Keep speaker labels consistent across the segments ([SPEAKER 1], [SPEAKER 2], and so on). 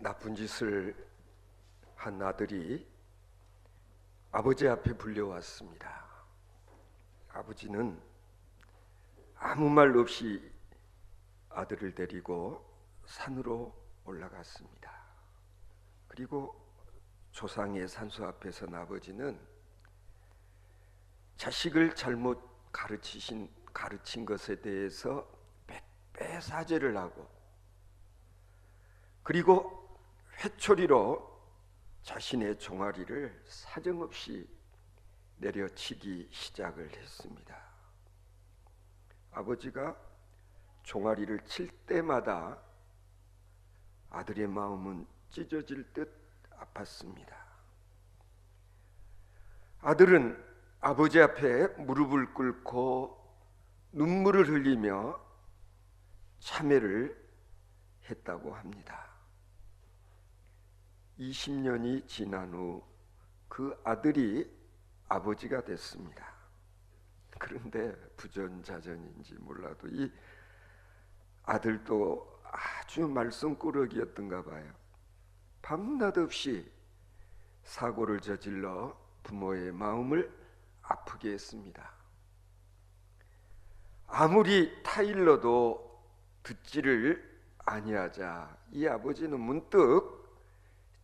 [SPEAKER 1] 나쁜 짓을 한 아들이 아버지 앞에 불려왔습니다. 아버지는 아무 말 없이 아들을 데리고 산으로 올라갔습니다. 그리고 조상의 산소 앞에 선 아버지는 자식을 잘못 가르친 것에 대해서 백배 사죄를 하고, 그리고 회초리로 자신의 종아리를 사정없이 내려치기 시작을 했습니다. 아버지가 종아리를 칠 때마다 아들의 마음은 찢어질 듯 아팠습니다. 아들은 아버지 앞에 무릎을 꿇고 눈물을 흘리며 참회를 했다고 합니다. 20년이 지난 후 그 아들이 아버지가 됐습니다. 그런데 부전자전인지 몰라도 이 아들도 아주 말썽꾸러기였던가 봐요. 밤낮 없이 사고를 저질러 부모의 마음을 아프게 했습니다. 아무리 타일러도 듣지를 아니하자 이 아버지는 문득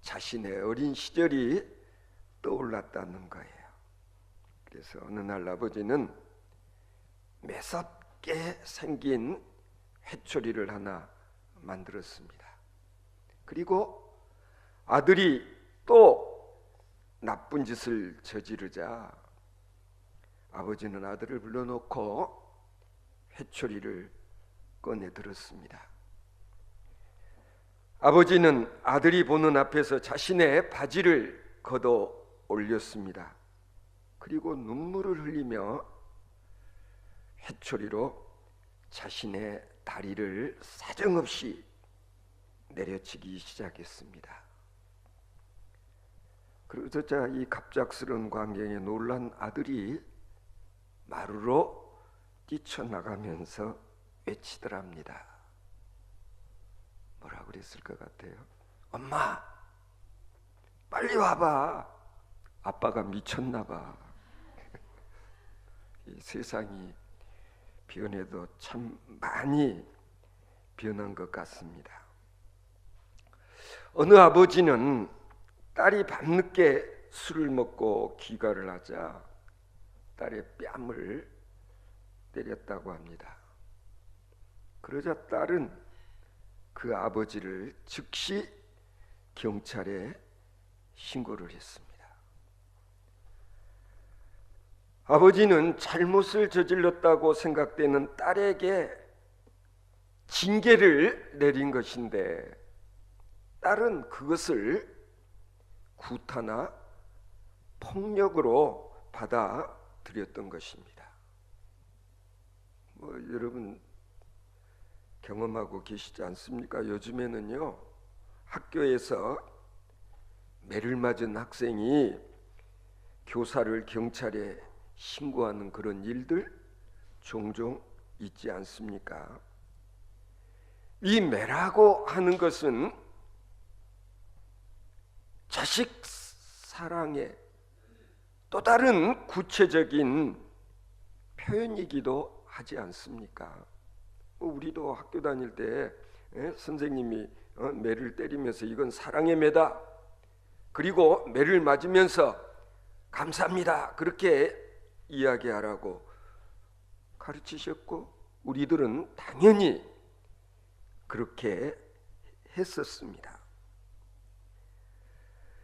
[SPEAKER 1] 자신의 어린 시절이 떠올랐다는 거예요. 그래서 어느 날 아버지는 매섭게 생긴 회초리를 하나 만들었습니다. 그리고 아들이 또 나쁜 짓을 저지르자 아버지는 아들을 불러놓고 회초리를 꺼내 들었습니다. 아버지는 아들이 보는 앞에서 자신의 바지를 걷어 올렸습니다. 그리고 눈물을 흘리며 회초리로 자신의 다리를 사정없이 내려치기 시작했습니다. 그러자 이 갑작스러운 광경에 놀란 아들이 마루로 뛰쳐나가면서 외치더랍니다. 뭐라고 그랬을 것 같아요? 엄마, 빨리 와봐. 아빠가 미쳤나 봐. 이 세상이 변해도 참 많이 변한 것 같습니다. 어느 아버지는 딸이 밤늦게 술을 먹고 귀가를 하자 딸의 뺨을 때렸다고 합니다. 그러자 딸은 그 아버지를 즉시 경찰에 신고를 했습니다. 아버지는 잘못을 저질렀다고 생각되는 딸에게 징계를 내린 것인데 딸은 그것을 구타나 폭력으로 받아들였던 것입니다. 여러분 경험하고 계시지 않습니까? 요즘에는요, 학교에서 매를 맞은 학생이 교사를 경찰에 신고하는 그런 일들 종종 있지 않습니까? 이 매라고 하는 것은 자식 사랑의 또 다른 구체적인 표현이기도 하지 않습니까? 우리도 학교 다닐 때 선생님이 매를 때리면서 이건 사랑의 매다, 그리고 매를 맞으면서 감사합니다, 그렇게 이야기하라고 가르치셨고 우리들은 당연히 그렇게 했었습니다.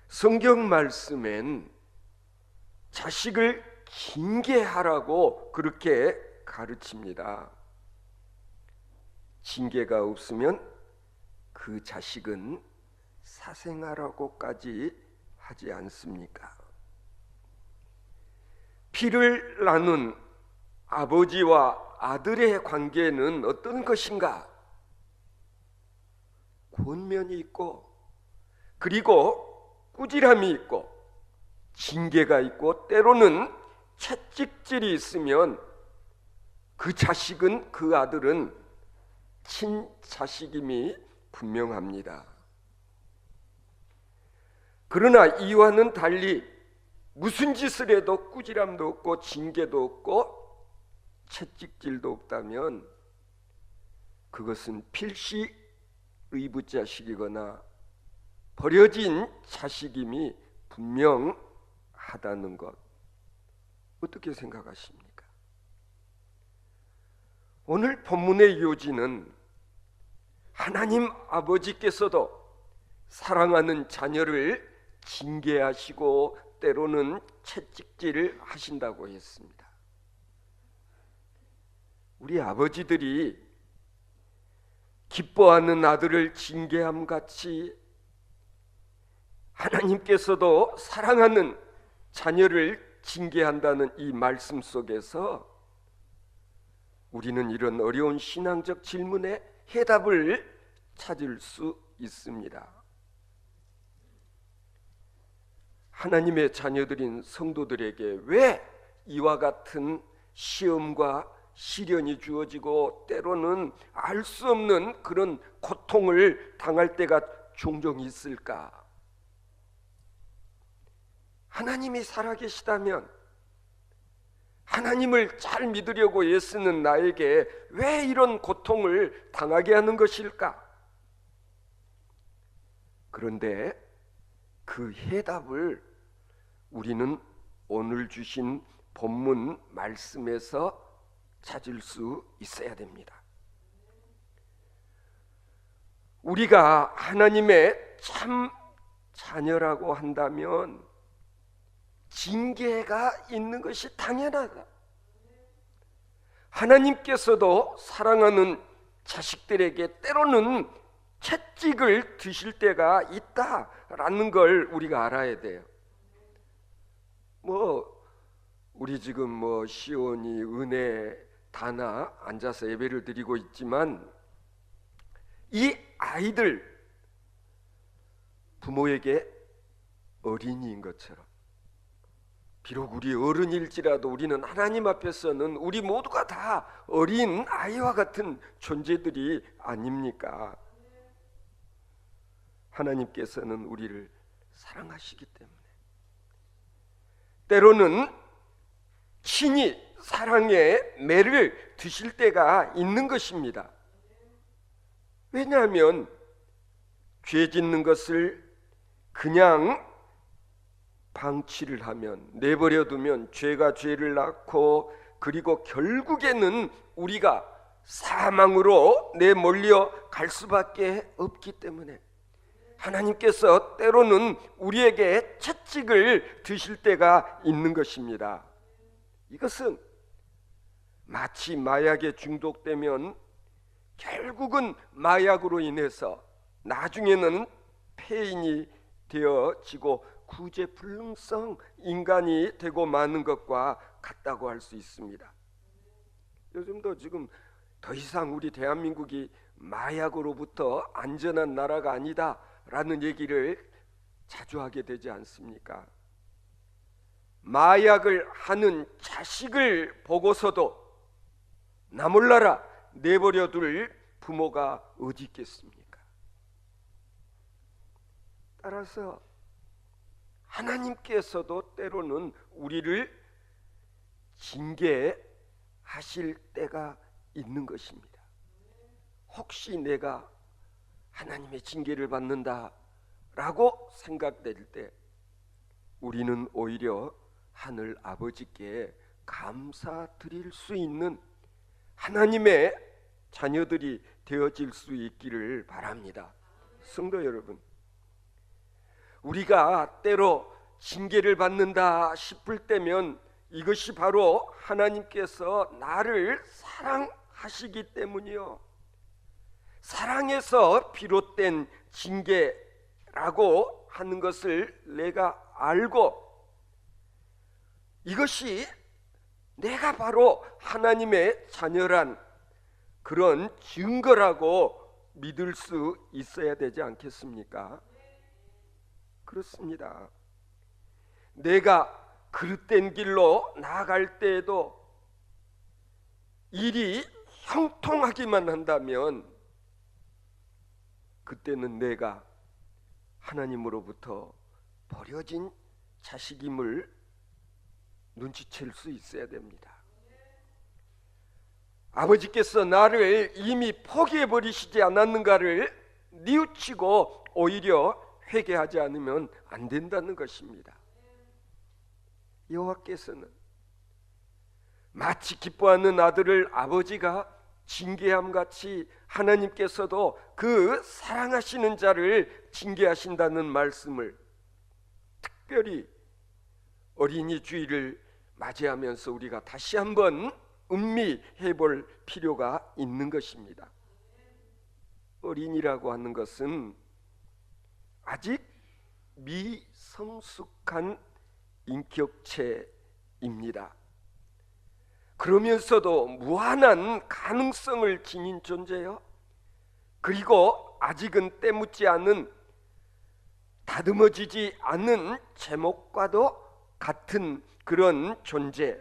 [SPEAKER 1] 성경 말씀엔 자식을 징계하라고 그렇게 가르칩니다. 징계가 없으면 그 자식은 사생아라고까지 하지 않습니까? 피를 나눈 아버지와 아들의 관계는 어떤 것인가? 권면이 있고, 그리고 꾸지람이 있고, 징계가 있고, 때로는 채찍질이 있으면 그 자식은, 그 아들은 친자식임이 분명합니다. 그러나 이와는 달리 무슨 짓을 해도 꾸지람도 없고 징계도 없고 채찍질도 없다면 그것은 필시 의붓자식이거나 버려진 자식임이 분명하다는 것, 어떻게 생각하십니까? 오늘 본문의 요지는 하나님 아버지께서도 사랑하는 자녀를 징계하시고 때로는 채찍질을 하신다고 했습니다. 우리 아버지들이 기뻐하는 아들을 징계함 같이 하나님께서도 사랑하는 자녀를 징계한다는 이 말씀 속에서 우리는 이런 어려운 신앙적 질문에 해답을 찾을 수 있습니다. 하나님의 자녀들인 성도들에게 왜 이와 같은 시험과 시련이 주어지고 때로는 알 수 없는 그런 고통을 당할 때가 종종 있을까? 하나님이 살아계시다면 하나님을 잘 믿으려고 애쓰는 나에게 왜 이런 고통을 당하게 하는 것일까? 그런데 그 해답을 우리는 오늘 주신 본문 말씀에서 찾을 수 있어야 됩니다. 우리가 하나님의 참 자녀라고 한다면 징계가 있는 것이 당연하다. 하나님께서도 사랑하는 자식들에게 때로는 채찍을 드실 때가 있다라는 걸 우리가 알아야 돼요. 우리 지금 시온이 은혜 다나 앉아서 예배를 드리고 있지만 이 아이들 부모에게 어린이인 것처럼, 비록 우리 어른일지라도 우리는 하나님 앞에서는 우리 모두가 다 어린 아이와 같은 존재들이 아닙니까? 하나님께서는 우리를 사랑하시기 때문에 때로는 친히 사랑의 매를 드실 때가 있는 것입니다. 왜냐하면 죄 짓는 것을 그냥 방치를 하면, 내버려 두면 죄가 죄를 낳고 그리고 결국에는 우리가 사망으로 내몰려 갈 수밖에 없기 때문에 하나님께서 때로는 우리에게 채찍을 드실 때가 있는 것입니다. 이것은 마치 마약에 중독되면 결국은 마약으로 인해서 나중에는 폐인이 되어지고 구제불능성 인간이 되고 마는 것과 같다고 할 수 있습니다. 요즘도 지금 더 이상 우리 대한민국이 마약으로부터 안전한 나라가 아니다라는 얘기를 자주 하게 되지 않습니까? 마약을 하는 자식을 보고서도 나 몰라라 내버려둘 부모가 어디 있겠습니까? 따라서 하나님께서도 때로는 우리를 징계하실 때가 있는 것입니다. 혹시 내가 하나님의 징계를 받는다라고 생각될 때 우리는 오히려 하늘 아버지께 감사드릴 수 있는 하나님의 자녀들이 되어질 수 있기를 바랍니다. 성도 여러분, 우리가 때로 징계를 받는다 싶을 때면 이것이 바로 하나님께서 나를 사랑하시기 때문이요, 사랑에서 비롯된 징계라고 하는 것을 내가 알고 이것이 내가 바로 하나님의 자녀란 그런 증거라고 믿을 수 있어야 되지 않겠습니까? 그렇습니다. 내가 그릇된 길로 나아갈 때에도 일이 형통하기만 한다면 그때는 내가 하나님으로부터 버려진 자식임을 눈치챌 수 있어야 됩니다. 아버지께서 나를 이미 포기해버리시지 않았는가를 뉘우치고 오히려 회개하지 않으면 안 된다는 것입니다. 여호와께서는 마치 기뻐하는 아들을 아버지가 징계함같이 하나님께서도 그 사랑하시는 자를 징계하신다는 말씀을 특별히 어린이 주일을 맞이하면서 우리가 다시 한번 음미해 볼 필요가 있는 것입니다. 어린이라고 하는 것은 아직 미성숙한 인격체입니다. 그러면서도 무한한 가능성을 지닌 존재요. 그리고 아직은 때묻지 않은, 다듬어지지 않은 제목과도 같은 그런 존재.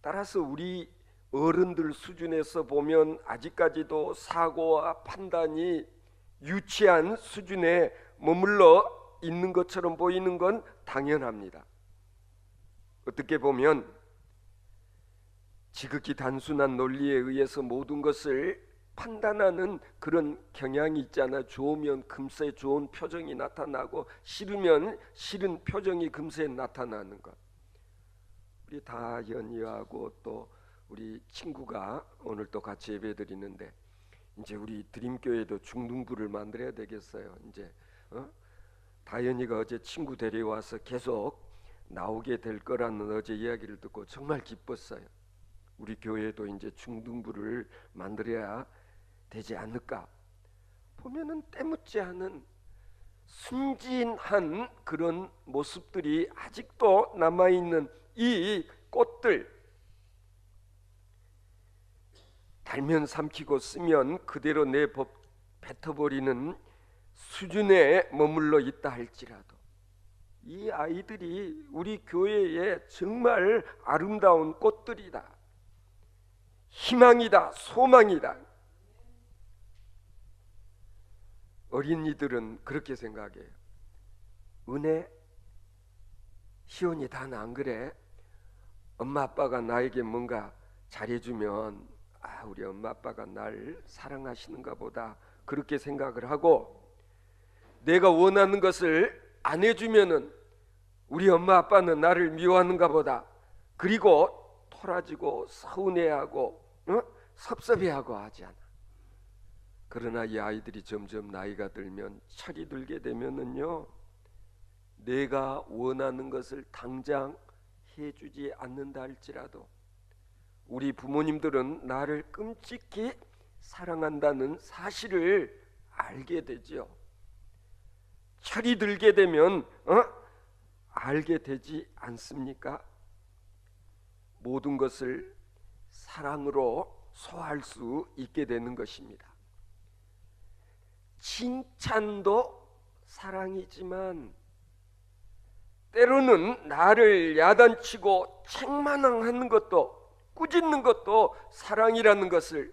[SPEAKER 1] 따라서 우리 어른들 수준에서 보면 아직까지도 사고와 판단이 유치한 수준에 머물러 있는 것처럼 보이는 건 당연합니다. 어떻게 보면 지극히 단순한 논리에 의해서 모든 것을 판단하는 그런 경향이 있잖아요. 좋으면 금세 좋은 표정이 나타나고 싫으면 싫은 표정이 금세 나타나는 것. 우리 다현이하고 또 우리 친구가 오늘 또 같이 예배드리는데 이제 우리 드림교회도 중등부를 만들어야 되겠어요. 이제 다현이가 어제 친구 데려와서 계속 나오게 될 거라는 어제 이야기를 듣고 정말 기뻤어요. 우리 교회도 이제 중등부를 만들어야 되지 않을까. 보면은 때묻지 않은 순진한 그런 모습들이 아직도 남아있는 이 꽃들, 달면 삼키고 쓰면 그대로 뱉어버리는 수준에 머물러 있다 할지라도 이 아이들이 우리 교회에 정말 아름다운 꽃들이다, 희망이다, 소망이다. 어린이들은 그렇게 생각해요. 은혜, 희원이 다 안 그래? 엄마 아빠가 나에게 뭔가 잘해주면 우리 엄마 아빠가 날 사랑하시는가 보다, 그렇게 생각을 하고, 내가 원하는 것을 안 해주면은 우리 엄마 아빠는 나를 미워하는가 보다, 그리고 토라지고 서운해하고 섭섭해하고 하지 않아. 그러나 이 아이들이 점점 나이가 들면, 철이 들게 되면은요, 내가 원하는 것을 당장 해주지 않는다 할지라도 우리 부모님들은 나를 끔찍히 사랑한다는 사실을 알게 되죠. 철이 들게 되면 알게 되지 않습니까? 모든 것을 사랑으로 소화할 수 있게 되는 것입니다. 칭찬도 사랑이지만 때로는 나를 야단치고 책망하는 것도, 꾸짖는 것도 사랑이라는 것을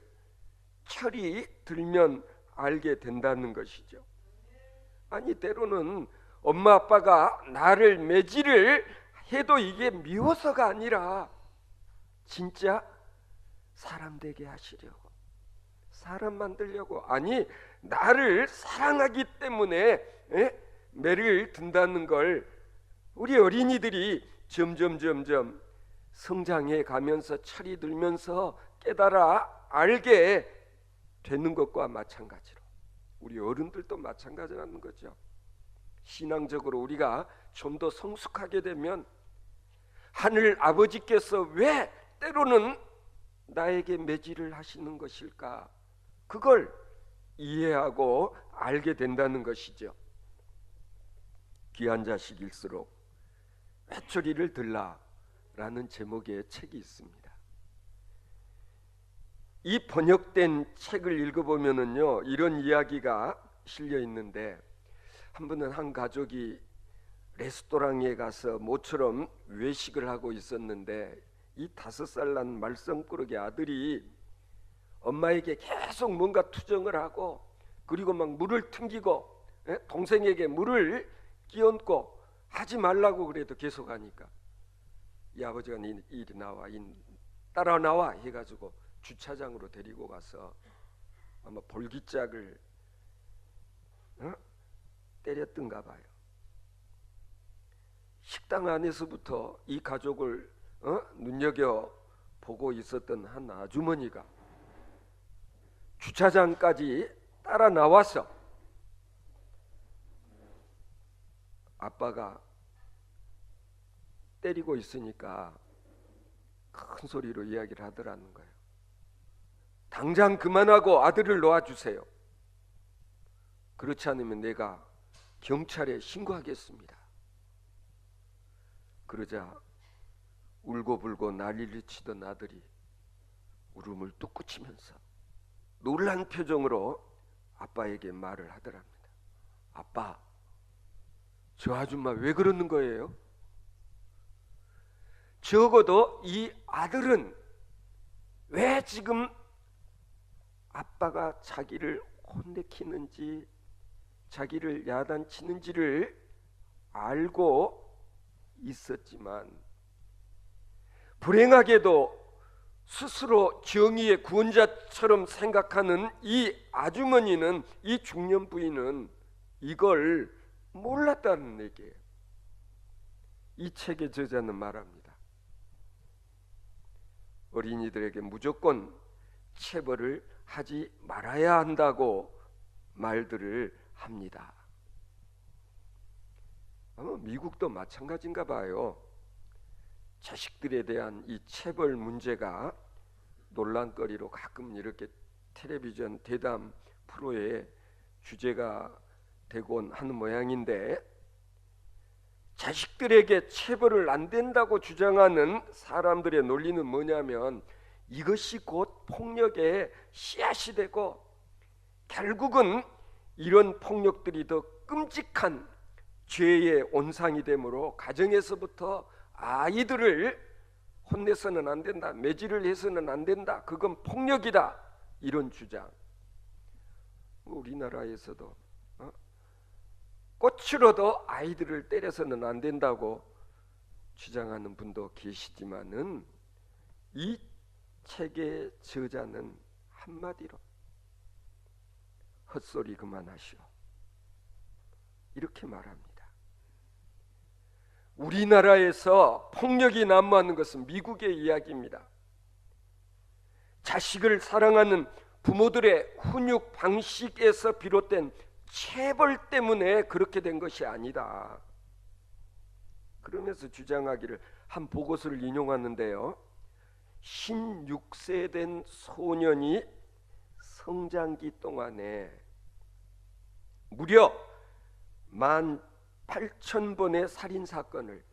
[SPEAKER 1] 철이 들면 알게 된다는 것이죠. 아니, 때로는 엄마 아빠가 나를 매질을 해도 이게 미워서가 아니라 진짜 사람 되게 하시려고, 사람 만들려고, 아니 나를 사랑하기 때문에 매를 든다는 걸 우리 어린이들이 점점 성장해 가면서 철이 들면서 깨달아 알게 되는 것과 마찬가지로 우리 어른들도 마찬가지라는 거죠. 신앙적으로 우리가 좀 더 성숙하게 되면 하늘 아버지께서 왜 때로는 나에게 매질을 하시는 것일까, 그걸 이해하고 알게 된다는 것이죠. 귀한 자식일수록 회초리를 들라라는 제목의 책이 있습니다. 이 번역된 책을 읽어보면은요, 이런 이야기가 실려 있는데, 한 번은 한 가족이 레스토랑에 가서 모처럼 외식을 하고 있었는데, 이 5살 난 말썽꾸러기 아들이 엄마에게 계속 뭔가 투정을 하고, 그리고 막 물을 튕기고 동생에게 물을 끼얹고 하지 말라고 그래도 계속 하니까 이 아버지가 이리 나와, 따라 나와 해가지고 주차장으로 데리고 가서 아마 볼기짝을 때렸던가 봐요. 식당 안에서부터 이 가족을 눈여겨 보고 있었던 한 아주머니가 주차장까지 따라 나와서 아빠가 때리고 있으니까 큰 소리로 이야기를 하더라는 거예요. 당장 그만하고 아들을 놓아주세요. 그렇지 않으면 내가 경찰에 신고하겠습니다. 그러자 울고불고 난리를 치던 아들이 울음을 뚝 그치면서 놀란 표정으로 아빠에게 말을 하더랍니다. 아빠, 저 아줌마 왜 그러는 거예요? 적어도 이 아들은 왜 지금 아빠가 자기를 혼내키는지 자기를 야단치는지를 알고 있었지만 불행하게도 스스로 정의의 구원자처럼 생각하는 이 아주머니는, 이 중년 부인은 이걸 몰랐다는 얘기예요. 이 책의 저자는 말합니다. 어린이들에게 무조건 체벌을 하지 말아야 한다고 말들을 합니다. 아마 미국도 마찬가지인가 봐요. 자식들에 대한 이 체벌 문제가 논란거리로 가끔 이렇게 텔레비전 대담 프로의 주제가 되곤 하는 모양인데, 자식들에게 체벌을 안 된다고 주장하는 사람들의 논리는 뭐냐면 이것이 곧 폭력의 씨앗이 되고 결국은 이런 폭력들이 더 끔찍한 죄의 온상이 되므로 가정에서부터 아이들을 혼내서는 안 된다, 매질을 해서는 안 된다, 그건 폭력이다, 이런 주장. 우리나라에서도 꽃으로도 아이들을 때려서는 안 된다고 주장하는 분도 계시지만은 이 책의 저자는 한마디로 헛소리 그만하시오, 이렇게 말합니다. 우리나라에서 폭력이 난무하는 것은 미국의 이야기입니다. 자식을 사랑하는 부모들의 훈육 방식에서 비롯된 체벌 때문에 그렇게 된 것이 아니다. 그러면서 주장하기를, 한 보고서를 인용하는데요, 16세 된 소년이 성장기 동안에 무려 18,000번의 살인사건을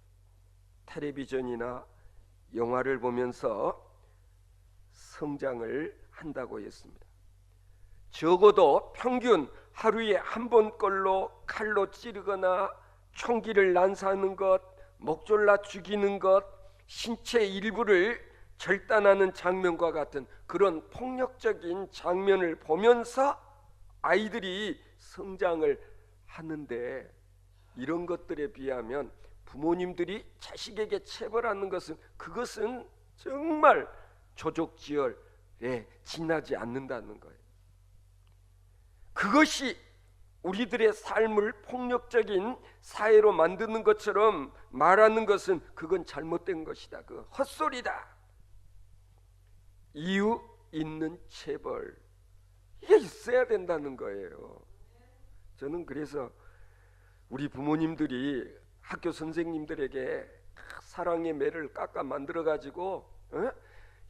[SPEAKER 1] 텔레비전이나 영화를 보면서 성장을 한다고 했습니다. 적어도 평균 하루에 한 번꼴로 칼로 찌르거나 총기를 난사하는 것, 목졸라 죽이는 것, 신체 일부를 절단하는 장면과 같은 그런 폭력적인 장면을 보면서 아이들이 성장을 하는데, 이런 것들에 비하면 부모님들이 자식에게 체벌하는 것은, 그것은 정말 조족지혈에 지나지 않는다는 거예요. 그것이 우리들의 삶을 폭력적인 사회로 만드는 것처럼 말하는 것은 그건 잘못된 것이다, 그 헛소리다. 이유 있는 체벌, 이게 있어야 된다는 거예요. 저는 그래서 우리 부모님들이 학교 선생님들에게 사랑의 매를 깎아 만들어 가지고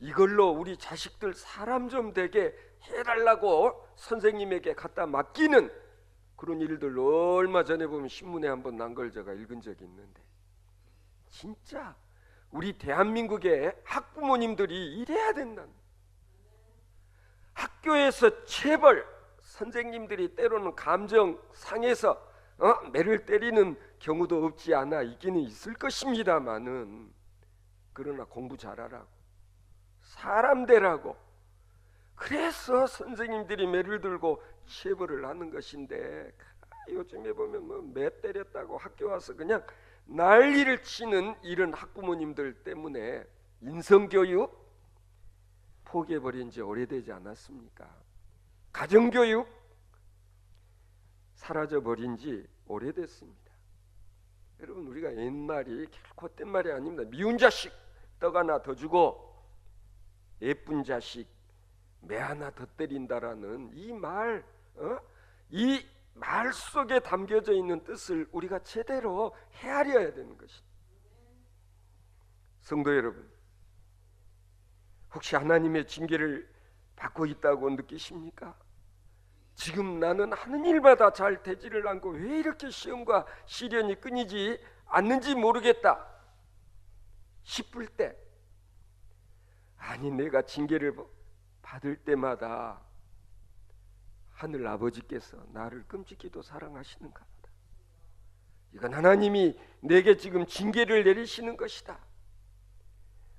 [SPEAKER 1] 이걸로 우리 자식들 사람 좀 되게 해달라고 선생님에게 갖다 맡기는 그런 일들 얼마 전에 보면 신문에 한번 난 걸 제가 읽은 적이 있는데, 진짜 우리 대한민국의 학부모님들이 이래야 된다는, 학교에서 체벌, 선생님들이 때로는 감정 상해서 매를 때리는 경우도 없지 않아 있기는 있을 것입니다마는, 그러나 공부 잘하라고, 사람 되라고, 그래서 선생님들이 매를 들고 체벌을 하는 것인데, 요즘에 보면 뭐 매 때렸다고 학교 와서 그냥 난리를 치는 이런 학부모님들 때문에 인성교육 포기해버린 지 오래되지 않았습니까? 가정교육 사라져버린 지 오래됐습니다. 여러분, 우리가 옛말이 결코 헛된 말이 아닙니다. 미운 자식 떡 하나 더 주고 예쁜 자식 매 하나 더 때린다라는 이 말 속에 담겨져 있는 뜻을 우리가 제대로 헤아려야 되는 것입니다. 성도 여러분, 혹시 하나님의 징계를 받고 있다고 느끼십니까? 지금 나는 하는 일마다 잘 되지를 않고 왜 이렇게 시험과 시련이 끊이지 않는지 모르겠다 싶을 때, 아니 내가 징계를 받을 때마다 하늘 아버지께서 나를 끔찍히도 사랑하시는가 보다. 이건 하나님이 내게 지금 징계를 내리시는 것이다.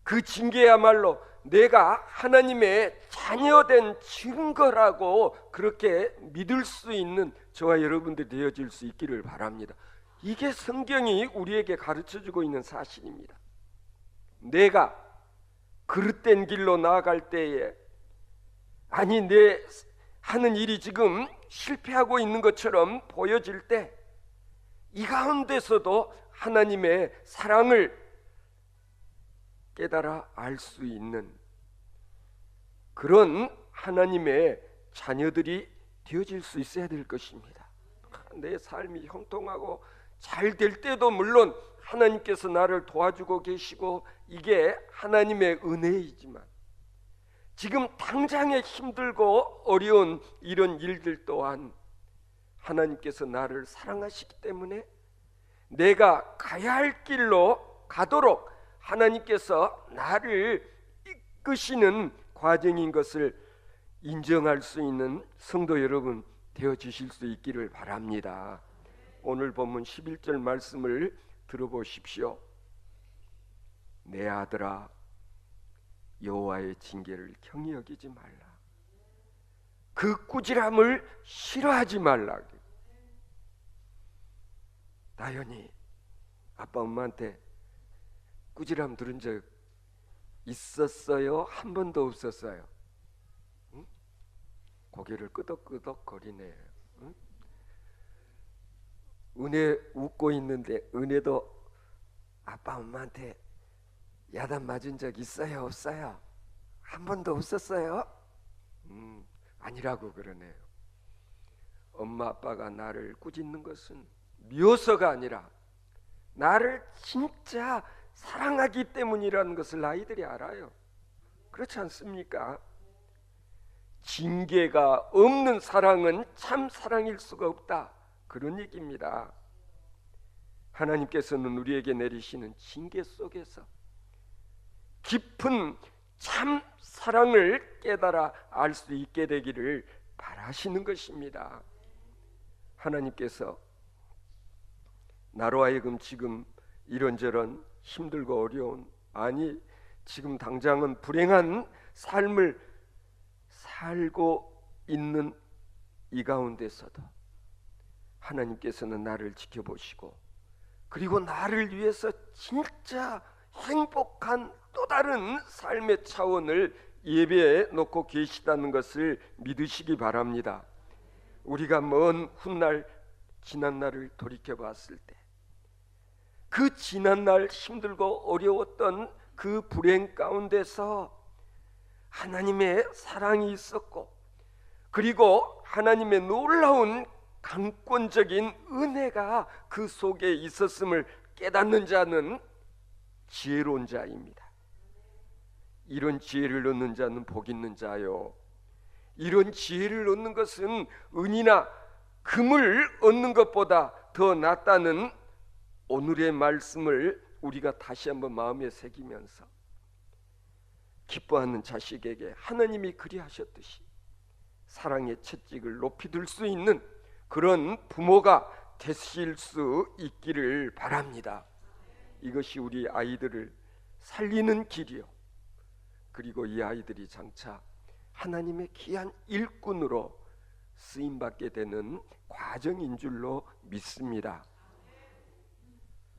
[SPEAKER 1] 그 징계야말로 내가 하나님의 자녀된 증거라고 그렇게 믿을 수 있는 저와 여러분들이 되어질 수 있기를 바랍니다. 이게 성경이 우리에게 가르쳐주고 있는 사실입니다. 내가 그릇된 길로 나아갈 때에, 아니 내 하는 일이 지금 실패하고 있는 것처럼 보여질 때, 이 가운데서도 하나님의 사랑을 깨달아 알 수 있는 그런 하나님의 자녀들이 되어질 수 있어야 될 것입니다. 내 삶이 형통하고 잘 될 때도 물론 하나님께서 나를 도와주고 계시고 이게 하나님의 은혜이지만, 지금 당장에 힘들고 어려운 이런 일들 또한 하나님께서 나를 사랑하시기 때문에 내가 가야 할 길로 가도록 하나님께서 나를 이끄시는 과정인 것을 인정할 수 있는 성도 여러분 되어주실 수 있기를 바랍니다. 오늘 본문 11절 말씀을 들어보십시오. 내 아들아, 여호와의 징계를 경히 여기지 말라. 그 꾸지람을 싫어하지 말라. 나연이 아빠 엄마한테 꾸지람 들은 적 있었어요? 한 번도 없었어요? 응? 고개를 끄덕끄덕 거리네. 응? 은혜 웃고 있는데 은혜도 아빠 엄마한테 야단 맞은 적 있어요? 없어요? 한 번도 없었어요? 아니라고 그러네요. 엄마 아빠가 나를 꾸짖는 것은 미워서가 아니라 나를 진짜 사랑하기 때문이라는 것을 아이들이 알아요. 그렇지 않습니까? 징계가 없는 사랑은 참 사랑일 수가 없다, 그런 얘기입니다. 하나님께서는 우리에게 내리시는 징계 속에서 깊은 참 사랑을 깨달아 알 수 있게 되기를 바라시는 것입니다. 하나님께서 나로 하여금 지금 이런저런 힘들고 어려운, 아니 지금 당장은 불행한 삶을 살고 있는 이 가운데서도 하나님께서는 나를 지켜보시고, 그리고 나를 위해서 진짜 행복한 또 다른 삶의 차원을 예배해 놓고 계시다는 것을 믿으시기 바랍니다. 우리가 먼 훗날 지난 날을 돌이켜 봤을 때, 그 지난 날 힘들고 어려웠던 그 불행 가운데서 하나님의 사랑이 있었고, 그리고 하나님의 놀라운 강권적인 은혜가 그 속에 있었음을 깨닫는 자는 지혜로운 자입니다. 이런 지혜를 얻는 자는 복 있는 자요. 이런 지혜를 얻는 것은 은이나 금을 얻는 것보다 더 낫다는 오늘의 말씀을 우리가 다시 한번 마음에 새기면서, 기뻐하는 자식에게 하나님이 그리하셨듯이 사랑의 채찍을 높이 들 수 있는 그런 부모가 되실 수 있기를 바랍니다. 이것이 우리 아이들을 살리는 길이요, 그리고 이 아이들이 장차 하나님의 귀한 일꾼으로 쓰임 받게 되는 과정인 줄로 믿습니다.